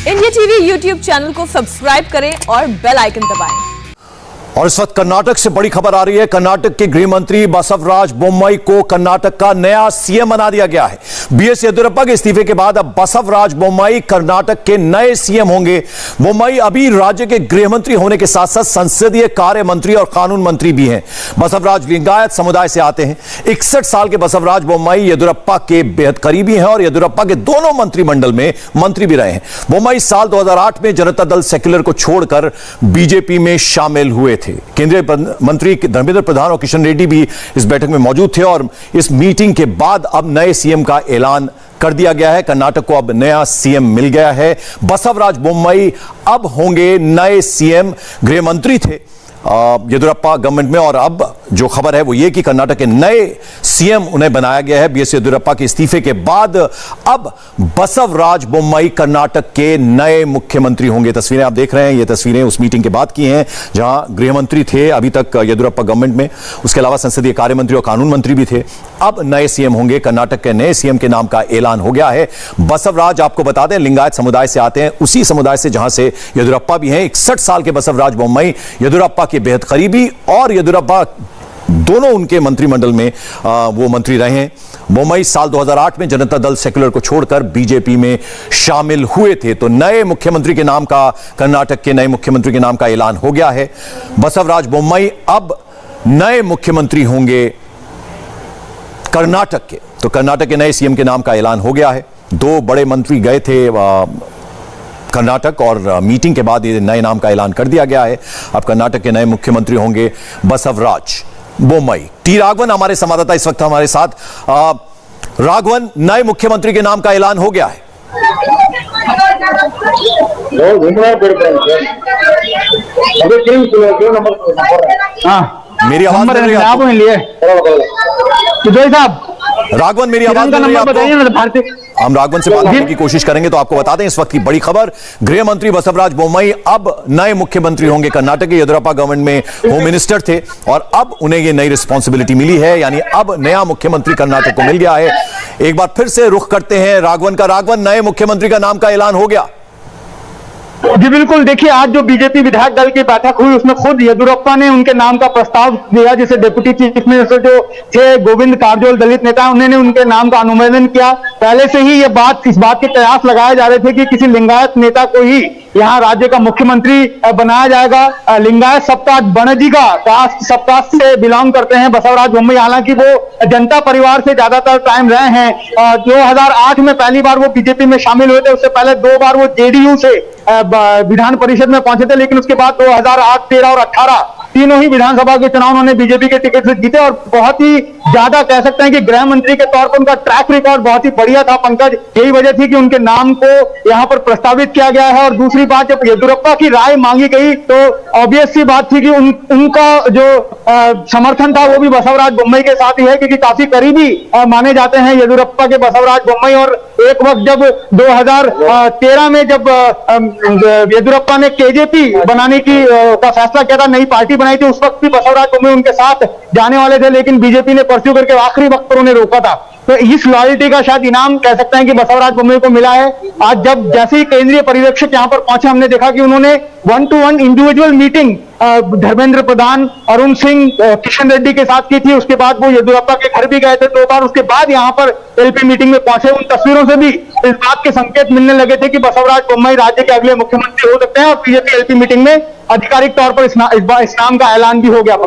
India TV YouTube channel को subscribe करें और बेल आइकन दबाएं। और इस वक्त कर्नाटक से बड़ी खबर आ रही है। कर्नाटक के गृह मंत्री बसवराज बोम्मई को कर्नाटक का नया सीएम बना दिया गया है। बीएस येदियुरप्पा के इस्तीफे के बाद अब बसवराज बोम्मई कर्नाटक के नए सीएम होंगे। बोम्मई अभी राज्य के गृह मंत्री होने के साथ साथ संसदीय कार्य मंत्री और कानून मंत्री भी हैं। बसवराज लिंगायत समुदाय से आते हैं। 61 साल के बसवराज बोम्मई येदियुरप्पा के बेहद करीबी हैं और येदियुरप्पा के दोनों मंत्रिमंडल में मंत्री भी रहे हैं। बोम्मई साल 2008 में जनता दल सेक्युलर को छोड़कर बीजेपी में शामिल हुए थे। केंद्रीय मंत्री धर्मेंद्र प्रधान और किशन रेड्डी भी इस बैठक में मौजूद थे और इस मीटिंग के बाद अब नए सीएम का ऐलान कर दिया गया है। कर्नाटक को अब नया सीएम मिल गया है। बसवराज बोम्मई अब होंगे नए सीएम। गृह मंत्री थे येदियुरप्पा गवर्नमेंट में और अब जो खबर है वो ये कि कर्नाटक के नए सीएम उन्हें बनाया गया है। बीएस येदियुरप्पा के इस्तीफे के बाद अब बसवराज बोम्मई कर्नाटक के नए मुख्यमंत्री होंगे। तस्वीरें आप देख रहे हैं, ये तस्वीरें उस मीटिंग के बाद की हैं जहां गृह मंत्री थे अभी तक येदियुरप्पा गवर्नमेंट में, उसके अलावा संसदीय कार्य मंत्री और कानून मंत्री भी थे। अब नए सीएम होंगे। कर्नाटक के नए सीएम के नाम का ऐलान हो गया है। बसवराज आपको बता दें लिंगायत समुदाय से आते हैं, उसी समुदाय से जहां से येदियुरप्पा भी हैं। 61 साल के बसवराज बोम्मई येदियुरप्पा के बेहद करीबी और येदियुरप्पा दोनों उनके मंत्रिमंडल में वो मंत्री रहे हैं। बोम्मई साल 2008 में जनता दल सेक्युलर को छोड़कर बीजेपी में शामिल हुए थे। तो नए मुख्यमंत्री के नाम का, कर्नाटक के नए मुख्यमंत्री के नाम का ऐलान हो गया है। बसवराज बोम्मई अब नए मुख्यमंत्री होंगे कर्नाटक के। तो कर्नाटक के नए सीएम के नाम का ऐलान हो गया है। दो बड़े मंत्री गए थे कर्नाटक और मीटिंग के बाद ये नए नाम का ऐलान कर दिया गया है। अब कर्नाटक के नए मुख्यमंत्री होंगे बसवराज बोम्मई। टी राघवन हमारे संवाददाता इस वक्त हमारे साथ। राघवन, नए मुख्यमंत्री के नाम का ऐलान हो गया है। मेरी आवाज मिल रही है आपको? राघवन मेरी आवाज मिल रही है आपको? हम राघवन से बात करने की कोशिश करेंगे। तो आपको बता दें इस वक्त की बड़ी खबर, गृह मंत्री बसवराज बोम्मई अब नए मुख्यमंत्री होंगे। कर्नाटक के येदियुरप्पा गवर्नमेंट में होम मिनिस्टर थे और अब उन्हें ये नई रिस्पॉन्सिबिलिटी मिली है, यानी अब नया मुख्यमंत्री कर्नाटक को मिल गया है। एक बार फिर से रुख करते हैं राघवन का। राघवन, नए मुख्यमंत्री का नाम का ऐलान हो गया? जी बिल्कुल, देखिए आज जो बीजेपी विधायक दल की बैठक हुई उसमें खुद येदियुरप्पा ने उनके नाम का प्रस्ताव दिया, जिसे डिप्टी चीफ मिनिस्टर जो थे गोविंद कारजोल दलित नेता, उन्होंने उनके नाम का अनुमोदन किया। पहले से ही इस बात के कयास लगाए जा रहे थे कि किसी लिंगायत नेता को ही यहाँ राज्य का मुख्यमंत्री बनाया जाएगा। लिंगायत सप्ताह बनर्जी का कास्ट सप्ताह से बिलोंग करते हैं बसवराज बोम्मई। हालांकि वो जनता परिवार से ज्यादातर टाइम रहे हैं। 2008 में पहली बार वो बीजेपी में शामिल हुए थे। उससे पहले 2 बार वो जेडीयू से विधान परिषद में पहुंचे थे, लेकिन उसके बाद 2008, 13 और 18 तीनों ही विधानसभा के चुनाव उन्होंने बीजेपी के टिकट से जीते और बहुत ही ज्यादा कह सकते हैं कि गृह मंत्री के तौर पर उनका ट्रैक रिकॉर्ड बहुत ही बढ़िया था। पंकज, यही वजह थी कि उनके नाम को यहां पर प्रस्तावित किया गया है। और दूसरी बात, जब येदियुरप्पा की राय मांगी गई तो ऑब्वियस सी बात थी कि उनका जो समर्थन था वो भी बसवराज बोम्मई के साथ ही है, क्योंकि काफी करीबी माने जाते हैं येदियुरप्पा के बसवराज बोम्मई। और एक वक्त जब 2013 में जब येदियुरप्पा ने केजेपी बनाने का फैसला किया था, नई पार्टी बनाई थी, उस वक्त भी बसवराज बोम्मई उनके साथ जाने वाले थे, लेकिन बीजेपी ने परस्यू करके आखिरी वक्त पर उन्हें रोका था। तो इस लॉयल्टी का शायद इनाम कह सकते हैं कि बसवराज बोम्मई को मिला है। आज जब जैसे ही केंद्रीय पर्यवेक्षक यहां पर पहुंचे, हमने देखा कि उन्होंने 1-to-1 individual meeting Dharmendra Pradhan, Arun Singh, Kishan Reddy के साथ की थी। उसके बाद वो येदियुरप्पा के घर भी गए थे 2 बार। उसके बाद यहाँ पर एलपी मीटिंग में पहुंचे। उन तस्वीरों से भी इस बात के संकेत मिलने लगे थे कि बसवराज बोम्मई राज्य के अगले मुख्यमंत्री हो सकते हैं। और बीजेपी एलपी मीटिंग में आधिकारिक तौर पर इस नाम का ऐलान भी हो गया।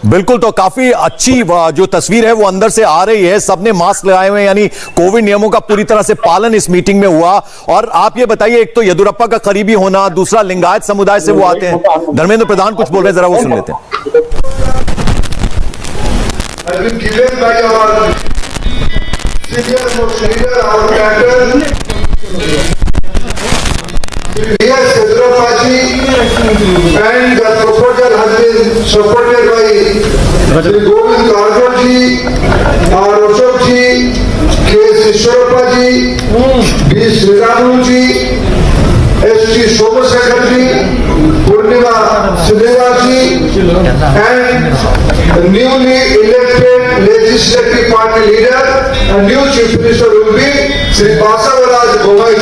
बिल्कुल, तो काफी अच्छी जो तस्वीर है वो अंदर से आ रही है। सबने मास्क लगाए हुए, यानी कोविड नियमों का पूरी तरह से पालन इस मीटिंग में हुआ। और आप ये बताइए, एक तो येदियुरप्पा का करीबी होना, दूसरा लिंगायत समुदाय से वो आते हैं। धर्मेंद्र प्रधान कुछ बोल रहे हैं, जरा वो सुन लेते हैं। Yes, Yediruppaji, and the proposal has been supported by Shri Govind Karjolji, Ashokji, K. Yediruppaji, B. Sriramuji, S.T. Somashekhar, Purnima Srinivasji, and the newly elected legislative party leader and new chief minister will be Shri Bosavaraja Bommai.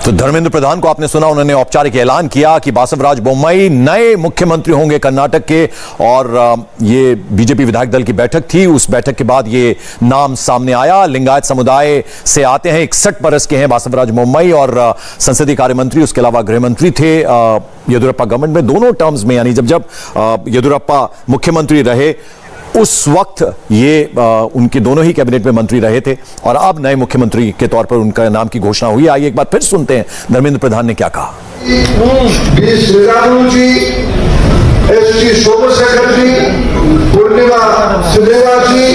तो धर्मेंद्र प्रधान को आपने सुना, उन्होंने औपचारिक ऐलान किया कि बासवराज बोम्मई नए मुख्यमंत्री होंगे कर्नाटक के। और ये बीजेपी विधायक दल की बैठक थी, उस बैठक के बाद ये नाम सामने आया। लिंगायत समुदाय से आते हैं, 61 बरस के हैं बासवराज बोम्मई और संसदीय कार्य मंत्री, उसके अलावा गृह मंत्री थे येदियुरप्पा गवर्नमेंट में, दोनों टर्म्स में। यानी जब येदियुरप्पा मुख्यमंत्री रहे उस वक्त ये उनके दोनों ही कैबिनेट में मंत्री रहे थे और अब नए मुख्यमंत्री के तौर पर उनका नाम की घोषणा हुई। आइए एक बार फिर सुनते हैं धर्मेंद्र प्रधान ने क्या कहा। ST Somashekhar ji, Purnima Sudheva ji,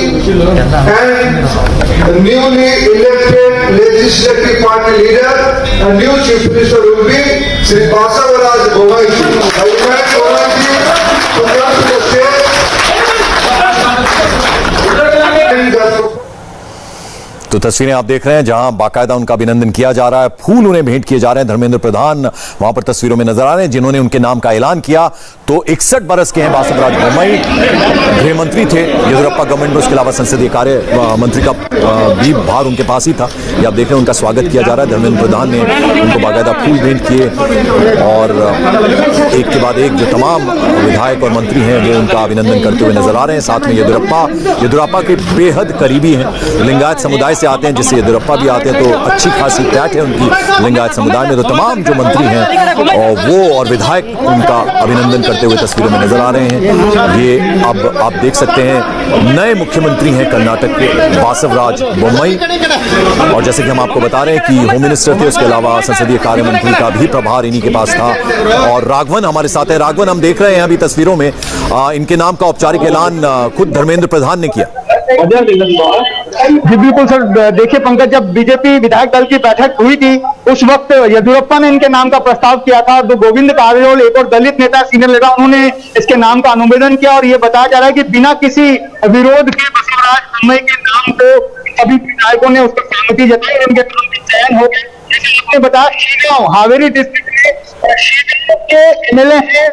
and newly elected legislative party leader and new chief minister will be Shri Basavaraj Bommai ji. I invite Bommai ji to come to the stage. तो तस्वीरें आप देख रहे हैं जहां बाकायदा उनका अभिनंदन किया जा रहा है, फूल उन्हें भेंट किए जा रहे हैं। धर्मेंद्र प्रधान वहां पर तस्वीरों में नजर आ रहे हैं जिन्होंने उनके नाम का ऐलान किया। तो 61 बरस के हैं बासवराज बोम्मई, गृह मंत्री थे येदियुरप्पा गवर्नमेंट में, उसके अलावा संसदीय कार्य मंत्री का भी भार उनके पास ही था। ये आप देख रहे हैं उनका स्वागत किया जा रहा है। धर्मेंद्र प्रधान ने उनको बाकायदा फूल भेंट किए और एक के बाद एक जो तमाम विधायक और मंत्री हैं वो उनका अभिनंदन करते हुए नजर आ रहे हैं। साथ में येदियुरप्पा के बेहद करीबी हैं, लिंगायत समुदाय से आते हैं, जिससे येदियुरप्पा भी आते हैं, तो अच्छी खासी टैट है उनकी लिंगायत समुदाय में। तो तमाम जो मंत्री हैं और वो और विधायक उनका अभिनंदन करते हुए तस्वीरों में नजर आ रहे हैं। ये अब आप देख सकते हैं नए मुख्यमंत्री हैं कर्नाटक के बासवराज बोम्मई। और जैसे कि हम आपको बता रहे हैं कि होम मिनिस्टर थे, उसके अलावा संसदीय कार्य मंत्री का भी प्रभार इन्हीं के पास था। और राघवन हमारे साथ है। राघवन, हम देख रहे हैं अभी तस्वीरों में इनके नाम का औपचारिक ऐलान खुद धर्मेंद्र प्रधान ने किया। जी बिल्कुल सर, देखिए पंकज, जब बीजेपी विधायक दल की बैठक हुई थी उस वक्त येदियुरप्पा ने इनके नाम का प्रस्ताव किया था। जो गोविंद कारजोल, एक और दलित नेता, सीनियर नेता, उन्होंने इसके नाम का अनुमोदन किया। और ये बताया जा रहा है कि बिना किसी विरोध के बासवराज बोम्मई के नाम को सभी विधायकों ने उसका सहमति जताई और उनके नाम का चयन हो गया। जैसे आपने बताया, शीगांव हावेरी डिस्ट्रिक्ट में शीगांव के एमएलए हैं।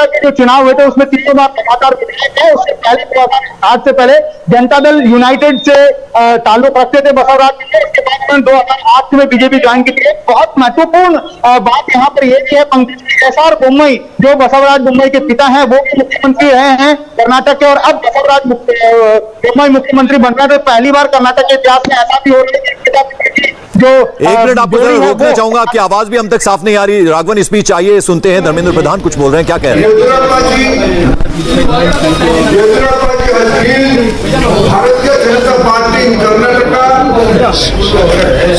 के जो चुनाव हुए थे उसमें 3 बार लगातार विधायक है। उससे पहले 2008 से पहले जनता दल यूनाइटेड से ताल्लुक रखते थे बसवराज जी। उसके बाद उन्होंने 2008 में बीजेपी ज्वाइन की थी। बहुत महत्वपूर्ण बात यहाँ पर यह भी है पंकज, SR बोम्मई जो बसवराज बोम्मई के पिता हैं वो भी मुख्यमंत्री रहे हैं कर्नाटक के, और अब बसवराज बोम्मई मुख्यमंत्री बन रहे हैं। तो पहली बार कर्नाटक के इतिहास में ऐसा भी हो रहा है जो एक मिनट आपको जरा रोकना चाहूंगा, आपकी आवाज भी हम तक साफ नहीं आ रही। राघवन, स्पीच चाहिए, सुनते हैं। धर्मेंद्र प्रधान कुछ बोल रहे हैं, क्या कह रहे हैं? Yediyurappa ji Bharatiya Janata Party in Karnataka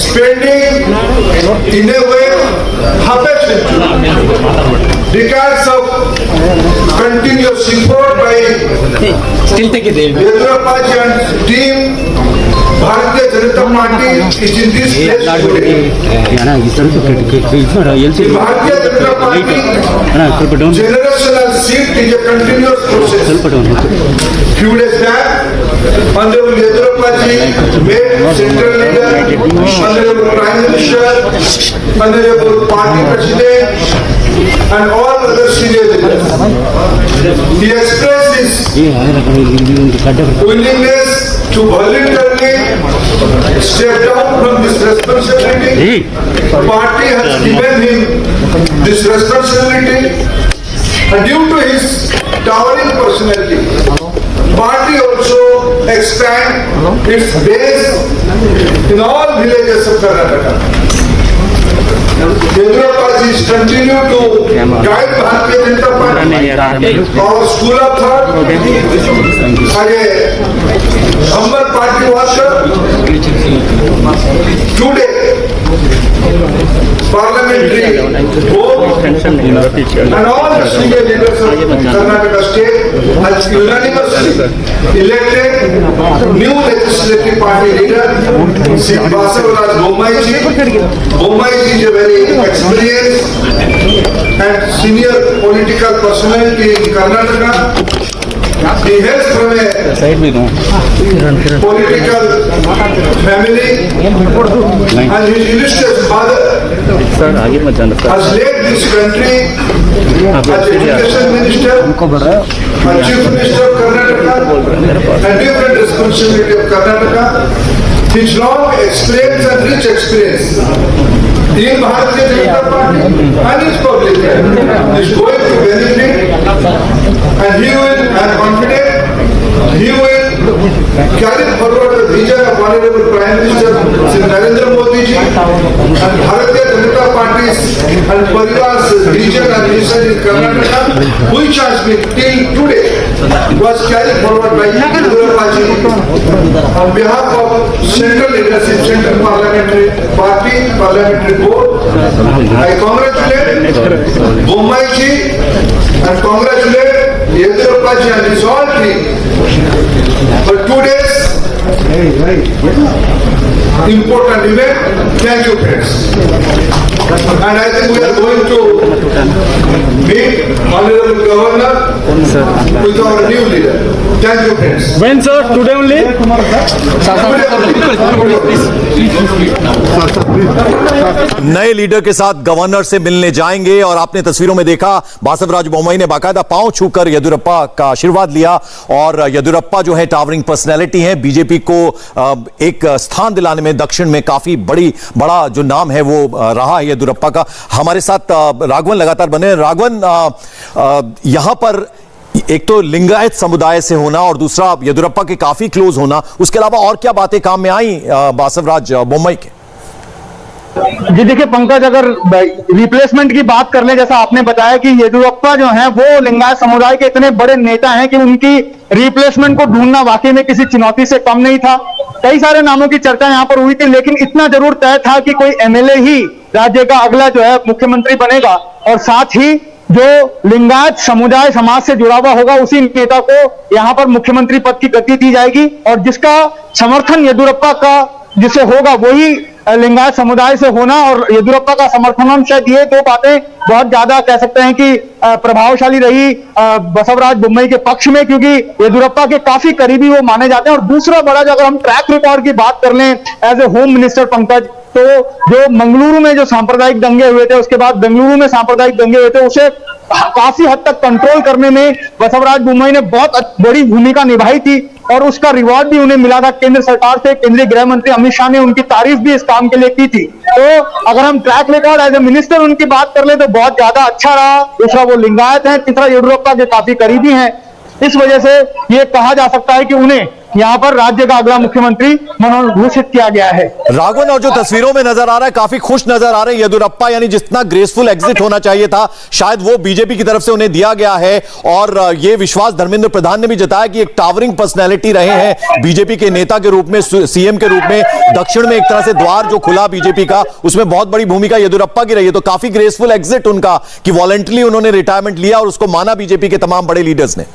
spending in a way decades of continuous support by Yediyurappa ji and team. Bharatiya Janata Party is in this place today. Bharatiya Janata Party generational shift is a continuous process. Few days back, Honorable Yediyurappa ji met central leader, Honorable Prime Minister, Honorable Party President, and all other senior leaders. He expressed his willingness to voluntarily step down from this responsibility. Party has given him this responsibility, and due to his towering personality, party also expand its base in all villages of Karnataka. Yediyurappa ji continue to guide Bharatiya Janata Party, our school of thought, as a humble party worker. Today, parliamentary board and all the senior leaders of Karnataka state has unanimously elected new legislative party leader, Shri Basavaraj Bommai ji. Bommai ji is a very experienced and senior political personality in Karnataka. He hails from a political family, and his illustrious father sir आगे मत जाना sir. has led this country as education minister, as chief minister of Karnataka, and different responsibility of Karnataka. His long experience and rich experience in Bharatiya Janata Party and his public life is going to benefit, and he will, I am confident, he will carry forward the vision of Honorable Prime Minister Shri Narendra Modi ji and Bharatiya Janata Party's and Parivar's vision and mission in Karnataka, which has been till today was carried forward by Yediyurappa ji on behalf of central leadership, central parliamentary party, parliamentary board. I congratulate Bommai ji and congratulate Yediyurappa ji and his whole team for 2 days important event. Thank you, friends. And I think we are going to meet Honorable Governor with our new leader. Thank you, friends. When, sir? Today only? नए leader के साथ governor से मिलने जाएंगे और आपने तस्वीरों में देखा बासवराज बोम्मई ने बाकायदा पांव छूकर येदियुरप्पा का आशीर्वाद लिया और येदियुरप्पा जो है टावरिंग पर्सनैलिटी है, बीजेपी को एक स्थान दिलाने में दक्षिण में काफी बड़ा जो नाम है वो रहा है येदियुरप्पा का। हमारे साथ राघवन लगातार बने। राघवन, यहां पर एक तो लिंगायत समुदाय से होना और दूसरा येदियुरप्पा के काफी क्लोज होना, उसके अलावा और क्या बातें काम में आई बासवराज बोम्मई के? जी देखिए पंकज, अगर रिप्लेसमेंट की बात कर ले, जैसा आपने बताया कि येदियुरप्पा जो हैं वो लिंगायत समुदाय के इतने बड़े नेता हैं कि उनकी रिप्लेसमेंट को ढूंढना वाकई में किसी चुनौती से कम नहीं था। कई सारे नामों की चर्चा यहां पर हुई थी, लेकिन इतना जरूर तय था कि कोई एमएलए ही राज्य का अगला जो है मुख्यमंत्री बनेगा और साथ ही जो लिंगायत समुदाय समाज से जुड़ा हुआ होगा उसी नेता को यहां पर मुख्यमंत्री पद की गद्दी दी जाएगी और जिसका समर्थन येदियुरप्पा का जिसे होगा वही लिंगायत समुदाय से होना। और येदियुरप्पा का समर्थन हम शायद ये दो बातें बहुत ज्यादा कह सकते हैं कि प्रभावशाली रही बसवराज बोम्मई के पक्ष में, क्योंकि येदियुरप्पा के काफी करीबी वो माने जाते हैं। और दूसरा बड़ा जो अगर हम ट्रैक रिकॉर्ड की बात कर लें as a home minister Pankaj, तो जो मंगलुरु में जो सांप्रदायिक दंगे हुए थे, उसके बाद बेंगलुरु में सांप्रदायिक दंगे हुए थे, उसे काफी हद तक कंट्रोल करने में बसवराज बोम्मई ने बहुत बड़ी भूमिका निभाई थी और उसका रिवॉर्ड भी उन्हें मिला था केंद्र सरकार से। केंद्रीय गृह मंत्री अमित शाह ने उनकी तारीफ भी इस काम के लिए की थी। तो अगर हम track record as a minister उनकी बात कर ले तो बहुत ज्यादा अच्छा रहा। दूसरा वो लिंगायत है, तीसरा येदियुरप्पा के काफी करीबी हैं। इस वजह से ये कहा जा सकता है कि उन्हें यहाँ पर राज्य का अगला मुख्यमंत्री मनोघोषित किया गया है। राघवन, और जो तस्वीरों में नजर आ रहा है काफी खुश नजर आ रहे हैं येदियुरप्पा, यानी जितना ग्रेसफुल एग्जिट होना चाहिए था शायद वो बीजेपी की तरफ से उन्हें दिया गया है। और ये विश्वास धर्मेंद्र प्रधान ने भी जताया कि एक टावरिंग पर्सनैलिटी रहे हैं बीजेपी के नेता के रूप में, सीएम के रूप में। दक्षिण में एक तरह से द्वार जो खुला बीजेपी का, उसमें बहुत बड़ी भूमिका येदियुरप्पा की रही है। तो काफी ग्रेसफुल एग्जिट उनका कि वॉलंटरी उन्होंने रिटायरमेंट लिया और उसको माना बीजेपी के तमाम बड़े लीडर्स ने।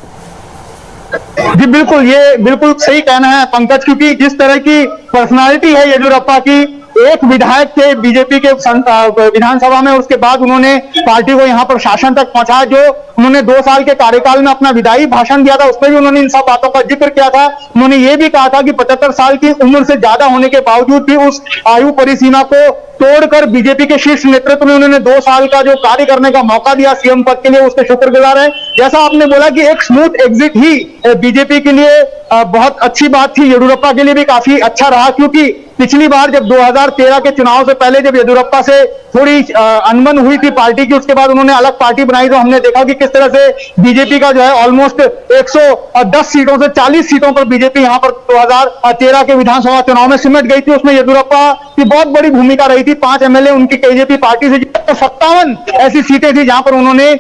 जी बिल्कुल, ये बिल्कुल सही कहना है पंकज, क्योंकि जिस तरह की पर्सनालिटी है येदियुरप्पा की, एक विधायक थे बीजेपी के विधानसभा में, उसके बाद उन्होंने पार्टी को यहां पर शासन तक पहुंचाया। जो उन्होंने 2 साल के कार्यकाल में अपना विदाई भाषण दिया था उसमें भी उन्होंने इन सब बातों का जिक्र किया था। उन्होंने ये भी कहा था कि 75 साल की उम्र से ज्यादा होने के बावजूद भी उस आयु परिसीमा को तोड़कर बीजेपी के शीर्ष नेतृत्व में उन्होंने 2 साल का जो कार्य करने का मौका दिया सीएम पद के लिए, उसके शुक्रगुजार है। जैसा आपने बोला कि एक स्मूथ एग्जिट ही बीजेपी के लिए बहुत अच्छी बात थी, येदियुरप्पा के लिए भी काफी अच्छा रहा, क्योंकि पिछली बार जब 2013 के चुनाव से पहले जब येदियुरप्पा से थोड़ी अनबन हुई थी पार्टी की, उसके बाद उन्होंने अलग पार्टी बनाई, तो हमने देखा कि किस तरह से बीजेपी का जो है ऑलमोस्ट 110 सीटों से 40 सीटों पर बीजेपी यहां पर 2013 के विधानसभा चुनाव में सिमट गई थी। उसमें येदियुरप्पा की बहुत बड़ी भूमिका रही थी। 5 एमएलए उनकी केजेपी पार्टी से, 57 ऐसी सीटें थी जहां पर उन्होंने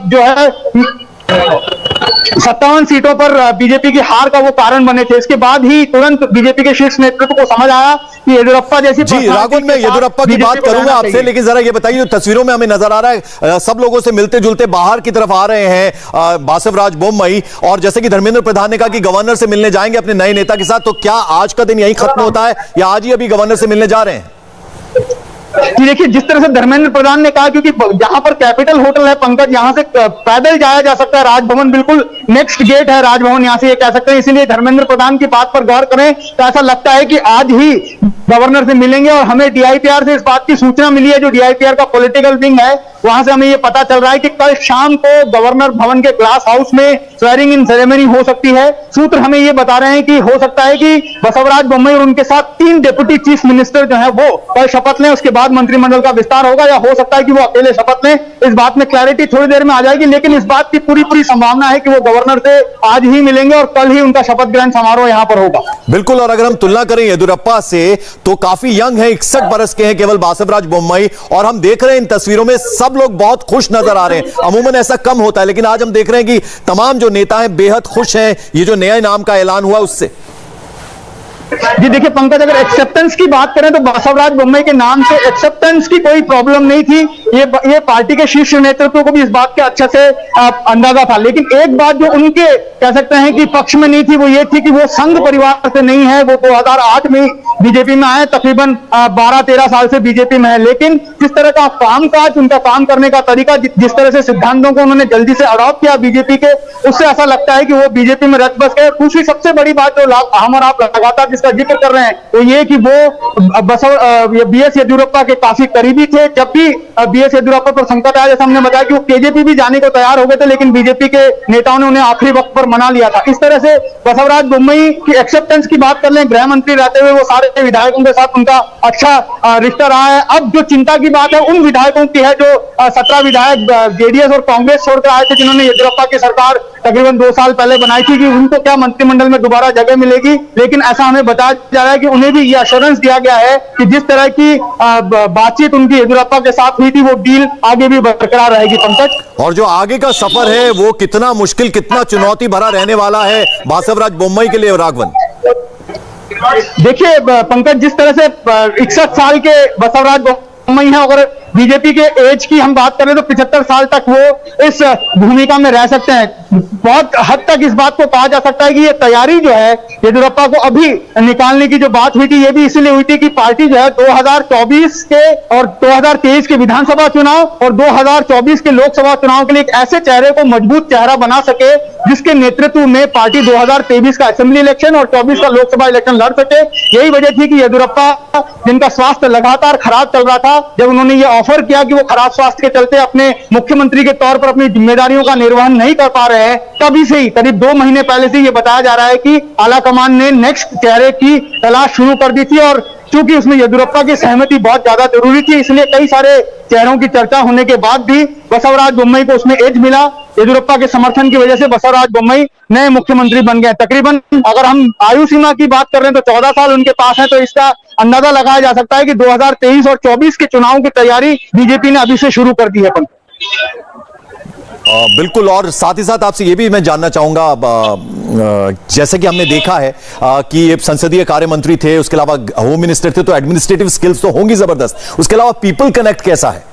जो है 57 सीटों पर बीजेपी की हार का वो कारण बने थे। इसके बाद ही तुरंत बीजेपी के शीर्ष नेतृत्व को समझ आया कि येदियुरप्पा जैसी। जी राघवन, मैं येदियुरप्पा की बात करूंगा आपसे, लेकिन जरा ये बताइए, जो तस्वीरों में हमें नजर आ रहा है सब लोगों से मिलते जुलते बाहर की तरफ आ रहे हैं बासवराज बोम्मई, और जैसे कि धर्मेंद्र प्रधान ने कहा कि गवर्नर से मिलने जाएंगे अपने नए नेता के साथ, तो क्या आज का दिन यहीं खत्म होता है या आज ही अभी गवर्नर से मिलने जा रहे हैं? कि देखिए जिस तरह से धर्मेंद्र प्रधान ने कहा, क्योंकि जहां पर कैपिटल होटल है पंकज, यहां से पैदल जाया जा सकता है राजभवन, बिल्कुल नेक्स्ट गेट है राजभवन, यहां से ये कह सकते हैं। इसीलिए धर्मेंद्र प्रधान की बात पर गौर करें तो ऐसा लगता है कि आज ही गवर्नर से मिलेंगे। और हमें डीआईपीआर से इस बात की सूचना मिली है, जो डीआईपीआर का पॉलिटिकल विंग है, वहां से हमें यह पता चल रहा है कि कल शाम को गवर्नर भवन के ग्लास हाउस में स्वेरिंग इन सेरेमनी हो सकती है। सूत्र हमें यह बता रहे हैं कि हो सकता है कि बसवराज बोम्मई और उनके साथ 3 डिप्टी चीफ मिनिस्टर जो है वो कल शपथ लें, उसके बाद मंत्रिमंडल का विस्तार होगा, या हो सकता है कि वो अकेले शपथ लें। इस बात में क्लैरिटी थोड़ी देर में आ जाएगी, लेकिन इस बात की पूरी संभावना है कि वो गवर्नर से आज ही मिलेंगे और कल ही उनका शपथ ग्रहण समारोह यहां पर होगा। बिल्कुल, और अगर हम तुलना करें येदियुरप्पा से तो काफी यंग है, 61 बरस के हैं केवल बासवराज बोम्मई, और हम देख रहे हैं इन तस्वीरों में सब लोग बहुत खुश नजर आ रहे हैं। अमूमन ऐसा कम होता है, लेकिन आज हम देख रहे हैं कि तमाम जो नेता हैं बेहद खुश हैं ये जो नया नाम का ऐलान हुआ उससे। जी देखिए पंकज, अगर एक्सेप्टेंस की बात करें तो बसवराज बोम्मई के नाम से एक्सेप्टेंस की कोई प्रॉब्लम नहीं थी। ये पार्टी के शीर्ष नेतृत्व को भी इस बात का अच्छे से अंदाजा था, लेकिन एक बात जो उनके कह सकते हैं कि पक्ष में नहीं थी, वो ये थी कि वो संघ परिवार से नहीं है। वो 2008 में बीजेपी में आए, तकरीबन 12-13 साल से बीजेपी में है, लेकिन जिस तरह का कामकाज, उनका काम करने का तरीका, जिस तरह से सिद्धांतों को उन्होंने जल्दी से अडॉप्ट किया बीजेपी के, उससे ऐसा लगता है कि वो बीजेपी में रच बस गए। दूसरी सबसे बड़ी बात जो हम और आप लगातार जिसका जिक्र कर रहे हैं तो ये कि वो बीएस येदियुरप्पा के काफी करीबी थे। जब भी बीएस येदियुरप्पा पर संकट आया, जैसा हमने बताया कि वो केजेपी भी जाने को तैयार हो गए थे, लेकिन बीजेपी के नेताओं ने उन्हें आखिरी वक्त पर मना लिया था। इस तरह से बसवराज बोम्मई की एक्सेप्टेंस की बात कर लें, गृह मंत्री रहते हुए वो सारे विधायकों के साथ उनका अच्छा रिश्ता रहा है। अब जो चिंता की बात है उन विधायकों की है जो 17 विधायक जेडीएस और कांग्रेस छोड़कर आए थे, जिन्होंने येदियुरप्पा की सरकार तकरीबन 2 साल पहले बनाई थी, कि उनको क्या मंत्रिमंडल में दोबारा जगह मिलेगी। लेकिन ऐसा हमें बताया जा रहा है कि उन्हें भी ये एश्योरेंस दिया गया है कि जिस तरह की बातचीत उनकी येदियुरप्पा के साथ हुई थी, वो डील आगे भी बरकरार रहेगी पंकज। और जो आगे का सफर है वो कितना मुश्किल, कितना चुनौती भरा रहने वाला है बासवराज बोम्मई के लिए, राघवन? देखिए पंकज, जिस तरह से 61 साल के बसवराज बोम्मई हैं, अगर बीजेपी के एज की हम बात करें तो 75 साल तक वो इस भूमिका में रह सकते हैं। बहुत हद तक इस बात को कहा जा सकता है कि ये तैयारी जो है येदियुरप्पा को अभी निकालने की जो बात हुई थी, ये भी इसलिए हुई थी कि पार्टी जो है 2024 के और 2023 के विधानसभा चुनाव और 2024 के लोकसभा चुनाव के लिए एक ऐसे चेहरे को, मजबूत चेहरा बना सके जिसके नेतृत्व में पार्टी 2023 का असेंबली इलेक्शन और 24 का लोकसभा इलेक्शन लड़ सके। यही वजह थी कि येदियुरप्पा, जिनका स्वास्थ्य लगातार खराब चल रहा था, जब उन्होंने ये ऑफर किया कि वो खराब स्वास्थ्य के चलते अपने मुख्यमंत्री के तौर पर अपनी जिम्मेदारियों का निर्वहन नहीं कर पा रहे हैं, तभी से ही करीब 2 महीने पहले से ये बताया जा रहा है कि आलाकमान ने नेक्स्ट चेहरे की तलाश शुरू कर दी थी। और चूंकि उसमें येदियुरप्पा की सहमति बहुत ज्यादा जरूरी थी, इसलिए कई सारे चेहरों की चर्चा होने के बाद भी बसवराज बोम्मई को उसमें एज मिला। येदियुरप्पा के समर्थन की वजह से बसवराज बोम्मई नए मुख्यमंत्री बन गए। तकरीबन अगर हम आयु सीमा की बात कर रहे हैं तो 14 साल उनके पास है, तो इसका अंदाजा लगाया जा सकता है कि 2023 और 24 के चुनाव की तैयारी बीजेपी ने अभी से शुरू कर दी है। बिल्कुल, और साथ ही साथ आपसे ये भी मैं जानना चाहूंगा, जैसे कि हमने देखा है कि ये संसदीय कार्य मंत्री थे, उसके अलावा होम मिनिस्टर थे, तो एडमिनिस्ट्रेटिव स्किल्स तो होंगी जबरदस्त। उसके अलावा पीपल कनेक्ट कैसा है?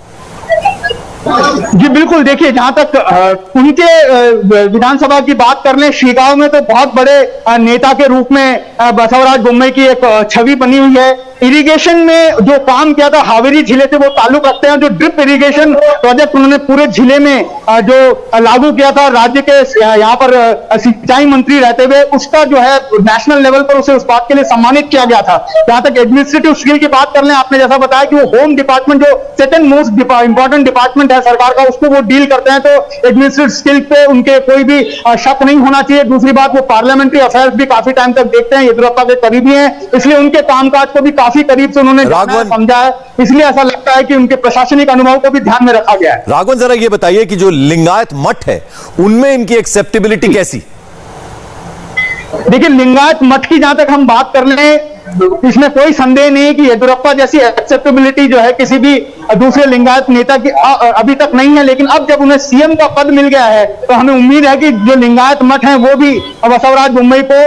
जी बिल्कुल, देखिए जहां तक उनके विधानसभा की बात कर लें, श्रीगांव में तो बहुत बड़े नेता के रूप में बसवराज बोम्मई की एक छवि बनी हुई है। इरिगेशन में जो काम किया था, हावेरी जिले से वो ताल्लुक रखते हैं। जो ड्रिप इरिगेशन प्रोजेक्ट उन्होंने पूरे जिले में जो लागू किया था, राज्य के यहाँ पर सिंचाई मंत्री रहते हुए, उसका जो है नेशनल लेवल पर उसे उस बात के लिए सम्मानित किया गया था। जहां तक एडमिनिस्ट्रेटिव स्किल की बात कर लें, आपने जैसा बताया कि वो होम डिपार्टमेंट, जो सेकंड मोस्ट इंपॉर्टेंट डिपार्टमेंट है सरकार का, उसको वो डील करते हैं, तो एडमिनिस्ट्रेटिव स्किल पे उनके कोई भी शक नहीं होना चाहिए। दूसरी बात, वो पार्लियामेंट्री अफेयर्स भी काफी टाइम तक देखते हैं, येदियुरप्पा के करीबी हैं, इसलिए उनके कामकाज को भी काफी करीब से उन्होंने समझा है। इसलिए ऐसा लगता है कि उनके प्रशासनिक अनुभव को भी ध्यान में रखा गया है। राघवन, जरा ये बताइए कि जो लिंगायत मठ है उनमें इनकी एक्सेप्टेबिलिटी कैसी? देखिए, लिंगायत मठ की जहां तक हम बात कर लें, इसमें कोई संदेह नहीं है कि येदियुरप्पा जैसी एक्सेप्टेबिलिटी जो है किसी भी दूसरे लिंगायत नेता की अभी तक नहीं है। लेकिन अब जब उन्हें सीएम का पद मिल गया है, तो हमें उम्मीद है कि जो लिंगायत मठ हैं वो भी बसवराज बोम्मई को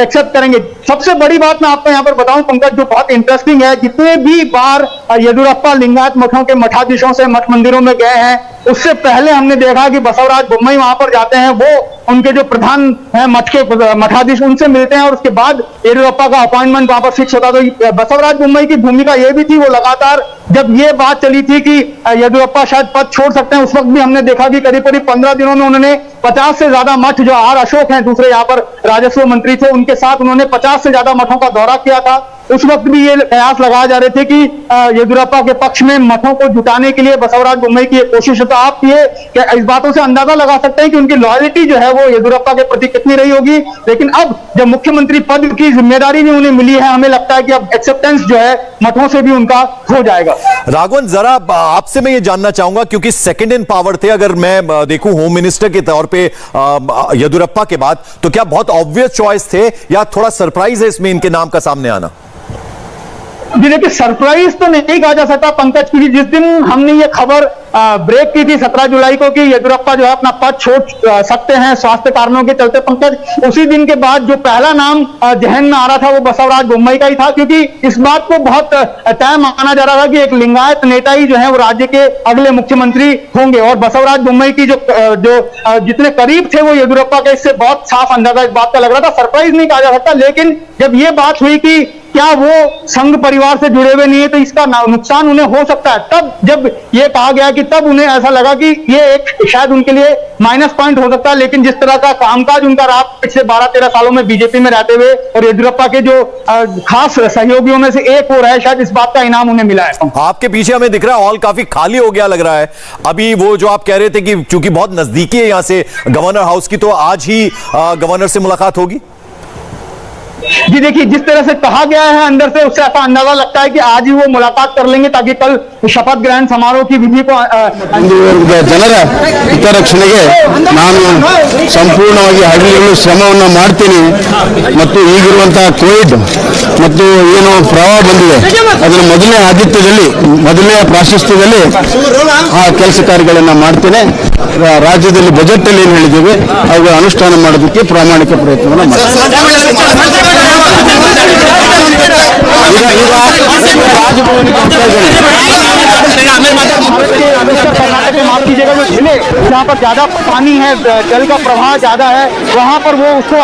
एक्सेप्ट करेंगे। सबसे बड़ी बात मैं आपको यहाँ पर बताऊं पंकज, जो बहुत इंटरेस्टिंग है, जितने भी बार येदियुरप्पा लिंगायत मठों के मठाधीशों से मठ मंदिरों में गए हैं, उससे पहले हमने देखा कि बसवराज बोम्मई वहां पर जाते हैं, वो उनके जो प्रधान है मठ के मठाधीश, उनसे मिलते हैं और उसके बाद येदियुरप्पा का अपॉइंटमेंट वहां पर फिक्स होता। तो बसवराज बोम्मई की भूमिका यह भी थी, वो लगातार जब ये बात चली थी कि येदियुरप्पा शायद पद छोड़ सकते हैं, उस वक्त भी हमने देखा कि करीब करीब 15 दिनों में उन्होंने 50 से ज्यादा मठ, जो आर अशोक हैं दूसरे यहाँ पर राजस्व मंत्री थे, उनके साथ उन्होंने 50 से ज्यादा मठों का दौरा किया था। उस वक्त भी ये कयास लगाए जा रहे थे कि येदियुरप्पा के पक्ष में मठों को जुटाने के लिए बसवराज बोम्मई की कोशिश है। तो आप ये इस बातों से अंदाजा लगा सकते हैं कि उनकी लॉयल्टी जो है वो येदियुरप्पा के प्रति कितनी रही होगी। लेकिन अब जब मुख्यमंत्री पद की जिम्मेदारी भी उन्हें मिली है, हमें लगता है कि अब एक्सेप्टेंस जो है मठों से भी उनका हो जाएगा। राघवन, जरा आपसे मैं ये जानना चाहूंगा, क्योंकि सेकंड इन पावर थे अगर मैं देखूं होम मिनिस्टर के तौर पे येदियुरप्पा के बाद, तो क्या बहुत ऑब्वियस चॉइस थे या थोड़ा सरप्राइज है इसमें इनके नाम का सामने आना? जी देखिए, सरप्राइज तो नहीं कहा जा सकता पंकज, क्योंकि जिस दिन हमने ये खबर ब्रेक की थी 17 जुलाई को कि येदियुरप्पा जो है अपना पद छोड़ सकते हैं स्वास्थ्य कारणों के चलते, पंकज, उसी दिन के बाद जो पहला नाम जहन में आ रहा था वो बसवराज बोम्मई का ही था, क्योंकि इस बात को बहुत तय माना जा रहा था कि एक लिंगायत नेता ही जो है वो राज्य के अगले मुख्यमंत्री होंगे। और बसवराज बोम्मई की जो जितने करीब थे वो येदियुरप्पा के, इससे बहुत साफ अंदाजा इस बात का लग रहा था। सरप्राइज नहीं कहा जा सकता, लेकिन जब ये बात हुई कि क्या वो संघ परिवार से जुड़े हुए नहीं है तो इसका नुकसान उन्हें हो सकता है, तब जब ये कहा गया कि तब उन्हें ऐसा लगा कि ये एक शायद उनके लिए माइनस पॉइंट हो सकता है। लेकिन जिस तरह का कामकाज उनका रहा पिछले 12-13 सालों में बीजेपी में रहते हुए, और येदियुरप्पा के जो खास सहयोगियों में से एक वो रहे, शायद इस बात का इनाम उन्हें मिला है। आपके पीछे हमें दिख रहा है हॉल काफी खाली हो गया लग रहा है। अभी वो जो आप कह रहे थे कि चूंकि बहुत नजदीकी है यहां से गवर्नर हाउस की, तो आज ही गवर्नर से मुलाकात होगी? जी देखिए, जिस तरह से कहा गया है अंदर से, उससे ऐसा अंदाजा लगता है कि आज ही वो मुलाकात कर लेंगे ताकि कल शपथ ग्रहण समारोह की विधि को ಜನರ ಹಿತರಕ್ಷಣೆಗೆ ನಾನು ಸಂಪೂರ್ಣವಾಗಿ ಹಗಲಿರುಳು ಶ್ರಮವನ್ನು ಮಾಡ್ತೀನಿ ಮತ್ತು ಈಗಿರುವಂತಹ ಕೋವಿಡ್ ಮತ್ತು ಏನು ಪ್ರವಾಹ ಬಂದಿದೆ ಅದರ ಮೊದಲನೇ ಆದಿತ್ಯದಲ್ಲಿ ಮೊದಲನೇ ಪ್ರಾಶಸ್ತ್ಯದಲ್ಲಿ ಆ ಕೆಲಸ ಕಾರ್ಯಗಳನ್ನು ಮಾಡ್ತೇನೆ। ರಾಜ್ಯದಲ್ಲಿ ಬಜೆಟ್ ಅಲ್ಲಿ ಏನು ಹೇಳಿದ್ದೇವೆ ಅವುಗಳ ಅನುಷ್ಠಾನ ಮಾಡೋದಕ್ಕೆ ಪ್ರಾಮಾಣಿಕ ಪ್ರಯತ್ನವನ್ನು ಮಾಡ್ತೀನಿ। माफ कीजिएगा, जो जिले जहाँ पर ज्यादा पानी है, जल का प्रवाह ज्यादा है, वहां पर वो उसको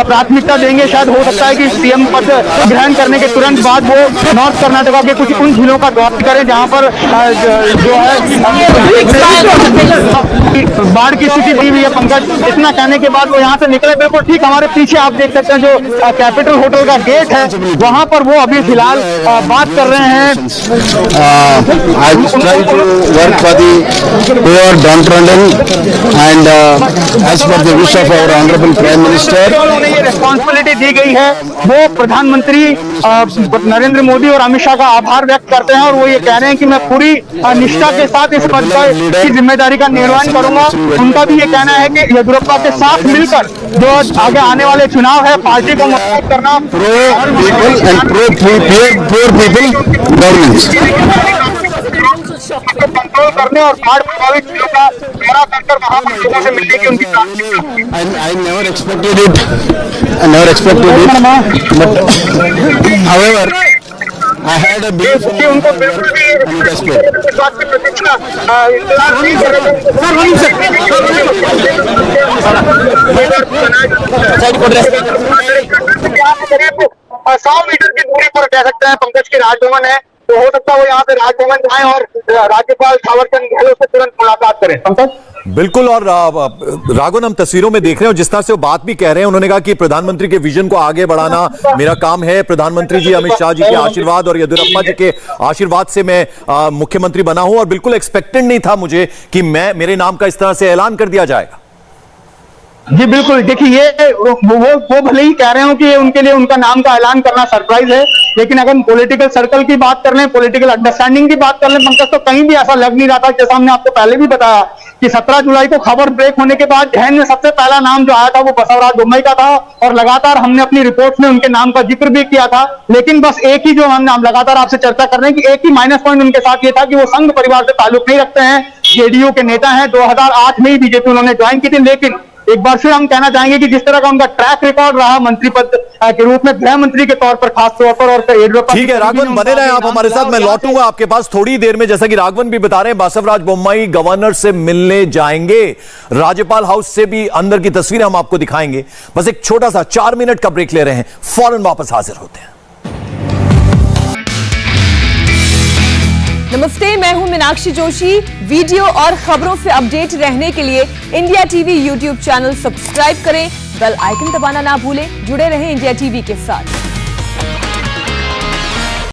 प्राथमिकता देंगे। शायद हो सकता है कि सीएम पद ग्रहण करने के तुरंत बाद वो नॉर्थ कर्नाटका के कुछ उन जिलों का दौरा करें जहां पर जो है बाढ़ की स्थिति दी हुई है। पंकज, इतना कहने के बाद वो यहाँ से निकले। बिल्कुल ठीक हमारे पीछे आप देख सकते हैं जो कैपिटल होटल का गेट है, वहां पर वो अभी फिलहाल बात कर रहे हैं। Work for the poor, downtrodden, and as per the wish of our honorable Prime Minister, उन्हें ये रिस्पॉन्सिबिलिटी दी गई है। वो प्रधानमंत्री नरेंद्र मोदी और अमित शाह का आभार व्यक्त करते हैं और वो ये कह रहे हैं कि मैं पूरी निष्ठा के साथ इस पद की जिम्मेदारी का निर्वहन करूंगा। उनका भी ये कहना है कि येदियुरप्पा के साथ मिलकर जो आगे आने वाले चुनाव है पार्टी को मजबूत करना, poor people governance. कंट्रोल करने और बाढ़ प्रभावित जिलों का दौरा कर वहां पर लोगों से मिलने की उनकी I never expected it. But however, I had a belief in उनको बिल्कुल भी इस बात की प्रतीक्षा इंतजार नहीं कर रहे थे। 100 मीटर की दूरी पर कह सकते हैं पंकज की राजभवन है, तो हो सकता है वो यहाँ से राजभवन जाएं और राज्यपाल थावरचंद गहलोत से तुरंत मुलाकात करें। पंकज बिल्कुल। और राघवन, हम तस्वीरों में देख रहे हैं जिस तरह से वो बात भी कह रहे हैं, उन्होंने कहा कि प्रधानमंत्री के विजन को आगे बढ़ाना मेरा काम है। प्रधानमंत्री जी अमित शाह जी के आशीर्वाद और येदियुरप्पा जी के आशीर्वाद से मैं मुख्यमंत्री बना हूं और बिल्कुल एक्सपेक्टेड नहीं था मुझे कि मेरे नाम का इस तरह से ऐलान कर दिया जाएगा। जी बिल्कुल, देखिए ये वो भले ही कह रहे हो कि उनके लिए उनका नाम का ऐलान करना सरप्राइज है, लेकिन अगर पॉलिटिकल सर्कल की बात कर लें, पॉलिटिकल अंडरस्टैंडिंग की बात कर लें पंकज, तो कहीं भी ऐसा लग नहीं रहा था। जैसा हमने आपको पहले भी बताया कि 17 जुलाई को खबर ब्रेक होने के बाद जहन में सबसे पहला नाम जो आया था वो बसवराज बोम्मई का था और लगातार हमने अपनी रिपोर्ट में उनके नाम का जिक्र भी किया था। लेकिन बस एक ही जो हम लगातार आपसे चर्चा कर रहे हैं कि एक ही माइनस पॉइंट उनके साथ ये था कि वो संघ परिवार से ताल्लुक नहीं रखते हैं, जेडीयू के नेता हैं। 2008 में ही बीजेपी उन्होंने ज्वाइन की थी। लेकिन एक बार फिर हम कहना चाहेंगे कि जिस तरह का उनका ट्रैक रिकॉर्ड रहा मंत्री पद के रूप में गृह मंत्री के तौर पर खास तौर पर, और ठीक है राघवन, बने रहे आप हमारे साथ। मैं लौटूंगा आपके पास थोड़ी देर में। जैसा कि राघवन भी बता रहे हैं, बसवराज बोम्मई गवर्नर से मिलने जाएंगे, राज्यपाल हाउस से भी अंदर की तस्वीरें हम आपको दिखाएंगे। बस एक छोटा सा 4 मिनट का ब्रेक ले रहे हैं, फौरन वापस हाजिर होते हैं। नमस्ते, मैं हूं मीनाक्षी जोशी। वीडियो और खबरों से अपडेट रहने के लिए India TV YouTube channel subscribe करें, बेल आइकन दबाना ना भूलें। जुड़े रहें इंडिया टीवी के साथ।